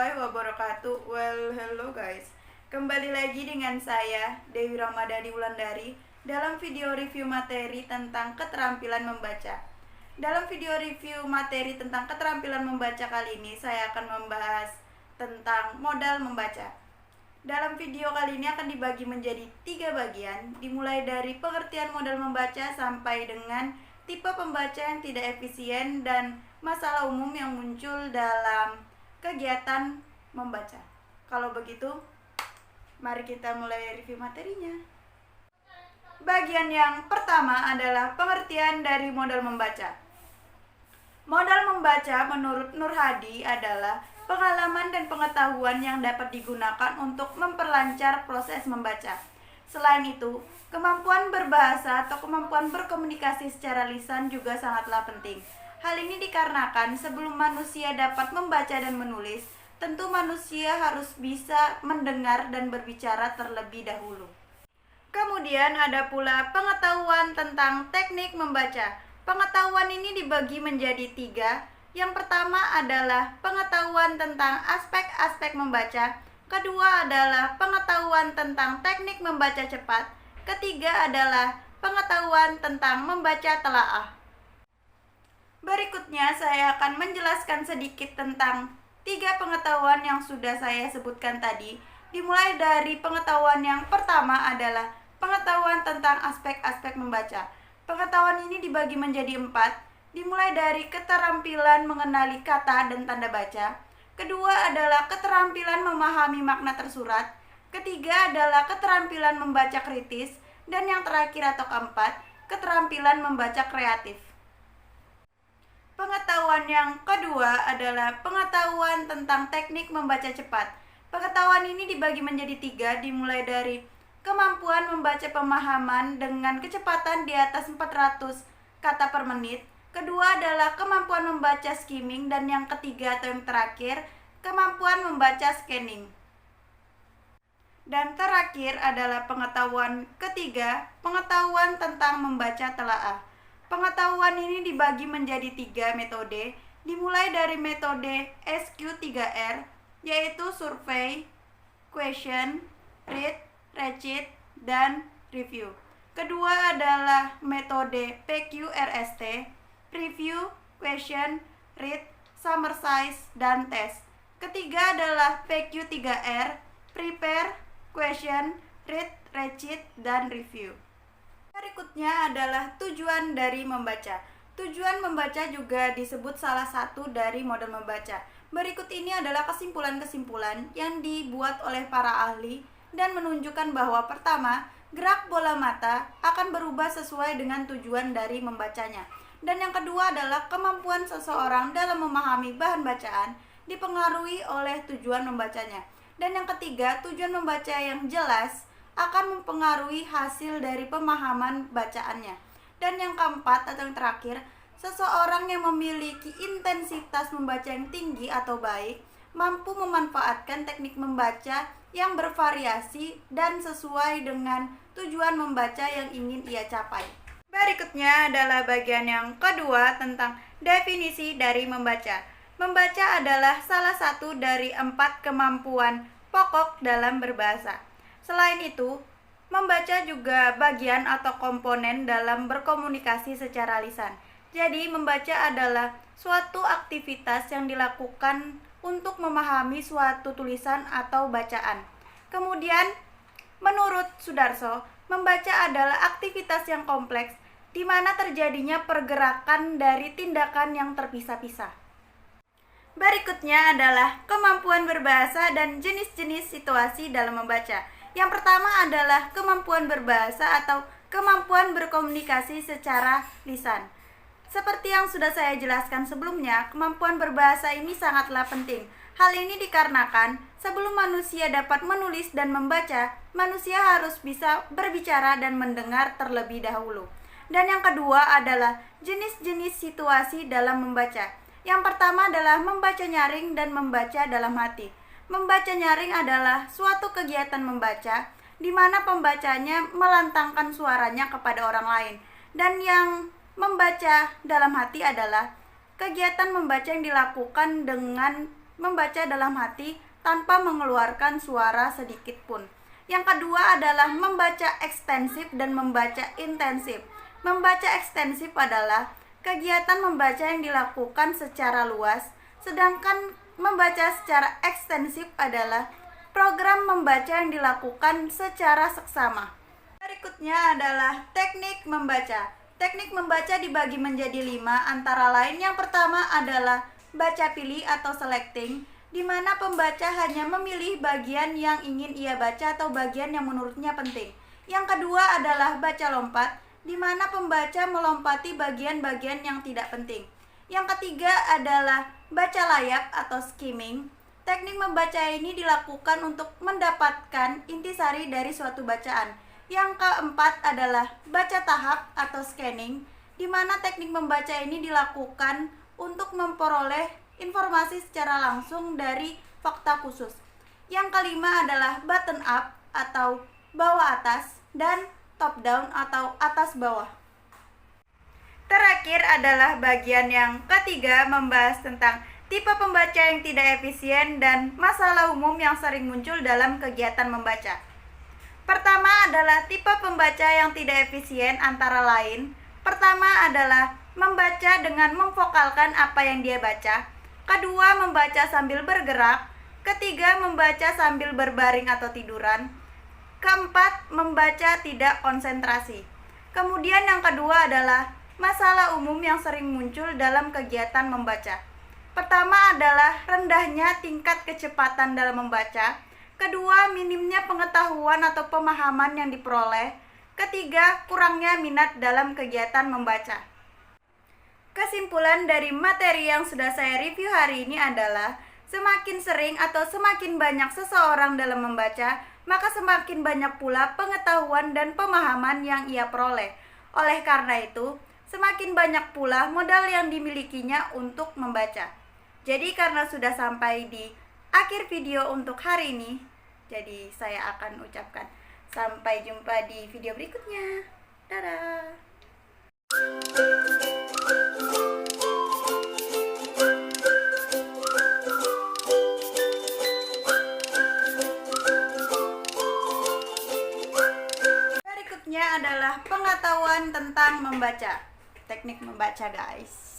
warahmatullahi wabarakatuh. Well, hello guys. Kembali lagi dengan saya, Dewi Ramadhani Wulandari, dalam video review materi tentang keterampilan membaca. Dalam video review materi tentang keterampilan membaca kali ini, saya akan membahas tentang modal membaca. Dalam video kali ini akan dibagi menjadi 3 bagian, dimulai dari pengertian modal membaca sampai dengan tipe pembaca yang tidak efisien dan masalah umum yang muncul dalam kegiatan membaca. Kalau begitu, mari kita mulai review materinya. Bagian yang pertama adalah pengertian dari modal membaca. Modal membaca menurut Nur Hadi adalah pengalaman dan pengetahuan yang dapat digunakan untuk memperlancar proses membaca. Selain itu, kemampuan berbahasa atau kemampuan berkomunikasi secara lisan juga sangatlah penting. Hal ini dikarenakan sebelum manusia dapat membaca dan menulis, tentu manusia harus bisa mendengar dan berbicara terlebih dahulu. Kemudian ada pula pengetahuan tentang teknik membaca. Pengetahuan ini dibagi menjadi 3. Yang pertama adalah pengetahuan tentang aspek-aspek membaca. Kedua adalah pengetahuan tentang teknik membaca cepat. Ketiga adalah pengetahuan tentang membaca telaah. Berikutnya saya akan menjelaskan sedikit tentang 3 pengetahuan yang sudah saya sebutkan tadi. Dimulai dari pengetahuan yang pertama adalah pengetahuan tentang aspek-aspek membaca. Pengetahuan ini dibagi menjadi 4, dimulai dari keterampilan mengenali kata dan tanda baca. Kedua adalah keterampilan memahami makna tersurat. Ketiga adalah keterampilan membaca kritis. Dan yang terakhir atau keempat, keterampilan membaca kreatif. Pengetahuan yang kedua adalah pengetahuan tentang teknik membaca cepat. Pengetahuan ini dibagi menjadi 3, dimulai dari kemampuan membaca pemahaman dengan kecepatan di atas 400 kata per menit. Kedua adalah kemampuan membaca skimming, dan yang ketiga atau yang terakhir, kemampuan membaca scanning. Dan terakhir adalah pengetahuan ketiga, pengetahuan tentang membaca telaah. Pengetahuan ini dibagi menjadi 3 metode, dimulai dari metode SQ3R, yaitu survei, question, read, recite, dan review. Kedua adalah metode PQRST, review, question, read, summarize, dan test. Ketiga adalah PQ3R, prepare, question, read, recite, dan review. Berikutnya adalah tujuan dari membaca. Tujuan membaca juga disebut salah satu dari modal membaca. Berikut ini adalah kesimpulan-kesimpulan yang dibuat oleh para ahli dan menunjukkan bahwa pertama, gerak bola mata akan berubah sesuai dengan tujuan dari membacanya. Dan yang kedua adalah kemampuan seseorang dalam memahami bahan bacaan dipengaruhi oleh tujuan membacanya. Dan yang ketiga, tujuan membaca yang jelas akan mempengaruhi hasil dari pemahaman bacaannya. Dan yang keempat atau yang terakhir, seseorang yang memiliki intensitas membaca yang tinggi atau baik mampu memanfaatkan teknik membaca yang bervariasi dan sesuai dengan tujuan membaca yang ingin ia capai. Berikutnya adalah bagian yang kedua tentang definisi dari membaca. Membaca adalah salah satu dari 4 kemampuan pokok dalam berbahasa. Selain itu, membaca juga bagian atau komponen dalam berkomunikasi secara lisan. Jadi, membaca adalah suatu aktivitas yang dilakukan untuk memahami suatu tulisan atau bacaan. Kemudian, menurut Sudarso, membaca adalah aktivitas yang kompleks di mana terjadinya pergerakan dari tindakan yang terpisah-pisah. Berikutnya adalah kemampuan berbahasa dan jenis-jenis situasi dalam membaca. Yang pertama adalah kemampuan berbahasa atau kemampuan berkomunikasi secara lisan. Seperti yang sudah saya jelaskan sebelumnya, kemampuan berbahasa ini sangatlah penting. Hal ini dikarenakan sebelum manusia dapat menulis dan membaca, manusia harus bisa berbicara dan mendengar terlebih dahulu. Dan yang kedua adalah jenis-jenis situasi dalam membaca. Yang pertama adalah membaca nyaring dan membaca dalam hati. Membaca nyaring adalah suatu kegiatan membaca di mana pembacanya melantangkan suaranya kepada orang lain. Dan yang membaca dalam hati adalah kegiatan membaca yang dilakukan dengan membaca dalam hati tanpa mengeluarkan suara sedikit pun. Yang kedua adalah membaca ekstensif dan membaca intensif. Membaca ekstensif adalah kegiatan membaca yang dilakukan secara luas, sedangkan membaca secara ekstensif adalah program membaca yang dilakukan secara seksama. Berikutnya adalah teknik membaca. Teknik membaca dibagi menjadi 5, antara lain yang pertama adalah baca pilih atau selecting, di mana pembaca hanya memilih bagian yang ingin ia baca atau bagian yang menurutnya penting. Yang kedua adalah baca lompat, di mana pembaca melompati bagian-bagian yang tidak penting. Yang ketiga adalah baca layap atau skimming. Teknik membaca ini dilakukan untuk mendapatkan intisari dari suatu bacaan. Yang keempat adalah baca tahap atau scanning, di mana teknik membaca ini dilakukan untuk memperoleh informasi secara langsung dari fakta khusus. Yang kelima adalah bottom up atau bawah atas dan top down atau atas bawah. Terakhir adalah bagian yang ketiga, membahas tentang tipe pembaca yang tidak efisien dan masalah umum yang sering muncul dalam kegiatan membaca. Pertama adalah tipe pembaca yang tidak efisien, antara lain pertama adalah membaca dengan memfokalkan apa yang dia baca. Kedua, membaca sambil bergerak. Ketiga, membaca sambil berbaring atau tiduran. Keempat, membaca tidak konsentrasi. Kemudian yang kedua adalah masalah umum yang sering muncul dalam kegiatan membaca. Pertama adalah rendahnya tingkat kecepatan dalam membaca. Kedua, minimnya pengetahuan atau pemahaman yang diperoleh. Ketiga, kurangnya minat dalam kegiatan membaca. Kesimpulan dari materi yang sudah saya review hari ini adalah semakin sering atau semakin banyak seseorang dalam membaca, maka semakin banyak pula pengetahuan dan pemahaman yang ia peroleh. Oleh karena itu, semakin banyak pula modal yang dimilikinya untuk membaca. Jadi karena sudah sampai di akhir video untuk hari ini, jadi saya akan ucapkan sampai jumpa di video berikutnya. Dadah! Berikutnya adalah pengetahuan tentang membaca. Teknik membaca, guys.